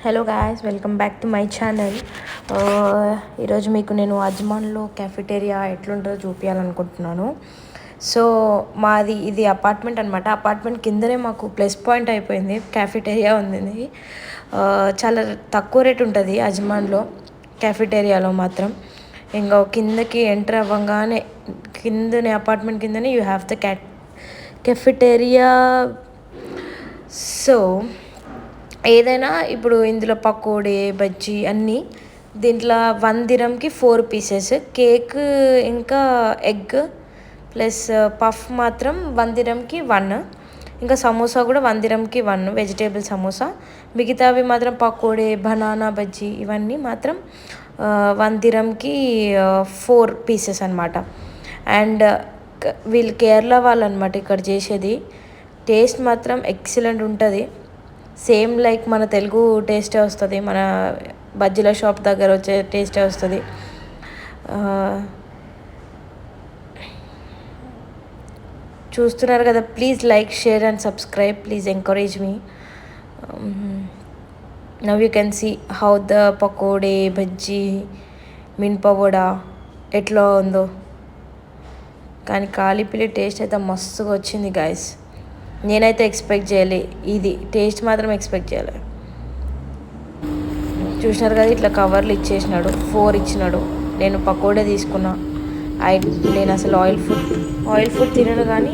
Hello guys, welcome back to my channel. ఈరోజు మీకు నేను అజ్మాన్లో క్యాఫెటేరియా ఎట్లుంటుందో చూపించాలనుకుంటున్నాను. సో మాది ఇది అపార్ట్మెంట్ అనమాట. అపార్ట్మెంట్ కిందనే మాకు ప్లస్ పాయింట్ అయిపోయింది, క్యాఫెటేరియా ఉంది. చాలా తక్కువ రేట్ ఉంటుంది అజ్మాన్లో క్యాఫెటేరియాలో మాత్రం. ఇంకా కిందకి ఎంటర్ అవ్వగానే కిందనే అపార్ట్మెంట్ కిందనే you have the cafeteria. So ఏదైనా ఇప్పుడు ఇందులో పకోడీ, బజ్జీ అన్నీ దీంట్లో 1 దిరంకి 4 పీసెస్. కేక్ ఇంకా ఎగ్ ప్లస్ పఫ్ మాత్రం 1 దిరంకి 1. ఇంకా సమోసా కూడా 1 దిరంకి 1 వెజిటేబుల్ సమోసా. మిగతావి మాత్రం పకోడీ, బనానా బజ్జీ ఇవన్నీ మాత్రం 1 దిరంకి 4 పీసెస్ అనమాట. అండ్ వీళ్ళు కేరళ వాళ్ళు అనమాట ఇక్కడ చేసేది. టేస్ట్ మాత్రం ఎక్సలెంట్ ఉంటుంది. సేమ్ లైక్ మన తెలుగు టేస్టే వస్తుంది, మన బజ్జీల షాప్ దగ్గర వచ్చే టేస్టే వస్తుంది. చూస్తున్నారు కదా, please like, share and subscribe. Please encourage మీ. Now you can see how the pakodi, bajji, minapavada ఎట్లా ఉందో. కానీ కాలిపిల్లి టేస్ట్ అయితే మస్తుగా వచ్చింది గాయస్. నేనైతే ఎక్స్పెక్ట్ చేయలే, ఇది టేస్ట్ మాత్రం ఎక్స్పెక్ట్ చేయలే. చూసినారు కదా, ఇట్లా కవర్లు ఇచ్చేసినాడు, 4 ఇచ్చినాడు. నేను పకోడే తీసుకున్నా. నేను అసలు ఆయిల్ ఫుడ్ తినను, కానీ